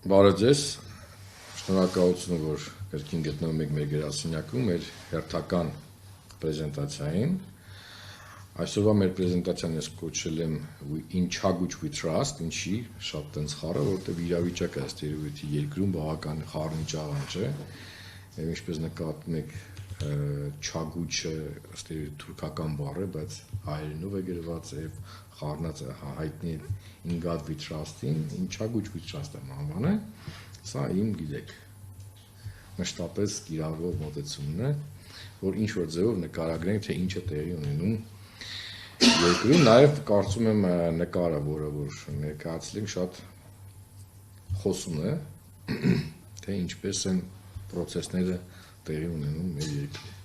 Բարև ձեզ, շնորհակալություն, որ կրկին գտնվում եք մեր գրասենյակում, մեր հերթական պրեզենտացիային։ Այսօրվա մեր պրեզենտացիան ես կոչել եմ In Chagouch we trust, ինչի շատ տենց խառը, որովհետև իրավիճակը ըստ երևույթի երկրում բավական խառն ճաղանջ է, եւ ինչպես նկատում եք Chagouch-ը ըստ երևույթի թուրքական բառ է, բայց հայերենով է գրված եւ խառնած հայտնի In God we trust-ին, In Chagouch we trust եմ անվանը, սա իմ գիտեք մշտապես կիրառվող մոտեցումն է, որ ինչ որ ձևով նկարագրենք, թե ինչ է տեղի ունենում երկրում, նաև կարծում եմ նկարը, որը որ ներկայացրինք, շատ խոսուն է, թե ինչպես են process-ները տեղի ունենում մեր երկրում։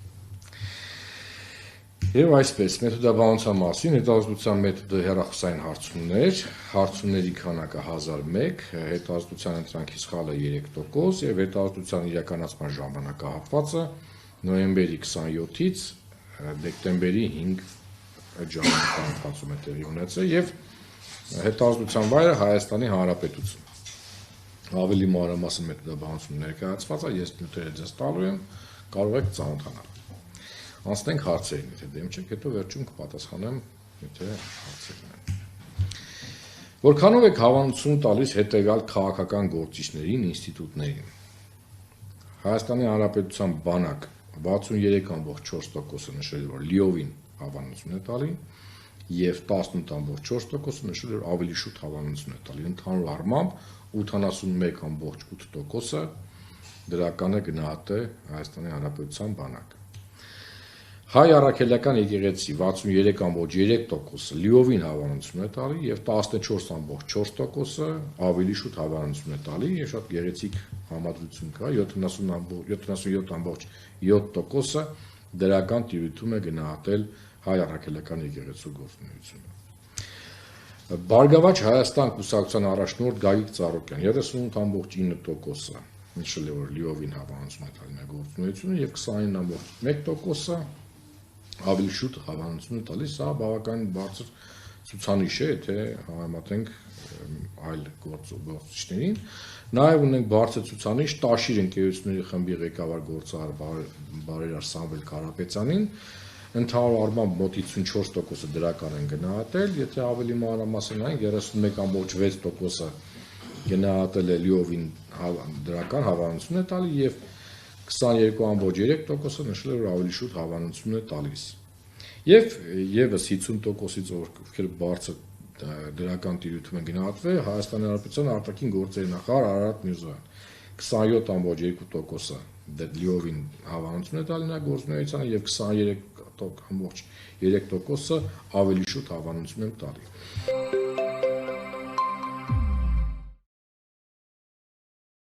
Եվ այսպես, մեթոդաբանության մասին, հետազոտության մեթոդը հեռախոսային հարցումներ, հարցումների քանակը 1001, հետազոտության ընտրանքի սխալը 3% եւ հետազոտության իրականացման ժամանակահատվածը նոյեմբերի 27-ից դեկտեմբերի 5 ժամանակահատվածում է տեղի ունեցել եւ հետազոտության վայրը Հայաստանի Հանրապետություն։ Ավելի մանրամասն մեթոդաբանություն ներկայացված է, ես նյութերը ձեզ տալու եմ, կարող եք ծանոթանալ։ Անցնենք հարցերին, եթե դեմ չեք, հետո վերջում կպատասխանեմ, եթե հարցերն են։ Որքանով եք հավանություն տալիս հետևյալ քաղաքական գործիչներին, ինստիտուտներին։ Հայաստանի Հանրապետության բանակ 63.4%-ը նշել, որ լիովին հավանություն է տալի, եւ 18.4%-ը նշել, որ ավելի շուտ հավանություն է տալի։ Ընդհանուր առմամբ 81.8%-ը դրական է գնահատել Հայաստանի Հանրապետության բանակը։ Հայ առաքելական եկեղեցի 63.3%-ը լիովին հավանություն է տալի եւ 14.4%-ը ավելի շուտ հավանություն է տալի եւ շատ գեղեցիկ համադրություն կա 77.7%-ը դրական տիրույթում է գնահատել հայ առաքելական եկեղեցու գործունեությունը։ Բարգավաճ Հայաստան կուսակցության առաջնորդ Գագիկ Ծառուկյան 38.9%-ը նշել է, որ լիովին հավանություն է տալի նա գործունեությունը եւ 29.1%-ը ավելի շուտ հավանություն է տալիս, սա բավական բարձր ցուցանիշ է, եթե համեմատենք այլ գործիչներին։ Նաև ունենք բարձր ցուցանիշ Տաշիր ընկերությունների խմբի ղեկավար գործարար բարերար Սամվել Կարապետյանին, ընդհանուր առմամբ մոտ 54%-ը դրական են գնահատել, եթե ավելի մանրամասն այն 31.6%-ը գնահատել է լիովին դրական հավանություն է տալի եւ 22.3%-ը նշել է, որ ավելի շուտ հավանություն է տալիս։ Եվ եւս 50%-ից ովքեր բարձր դրական տիրույթում են գնահատվել, Հայաստանի Հանրապետության արտաքին գործերի նախարար Արարատ Միրզոյան 27.2%-ը լիովին հավանություն է տալի նա գործունեությանը եւ 23.3%-ը ավելի շուտ հավանություն են տալի։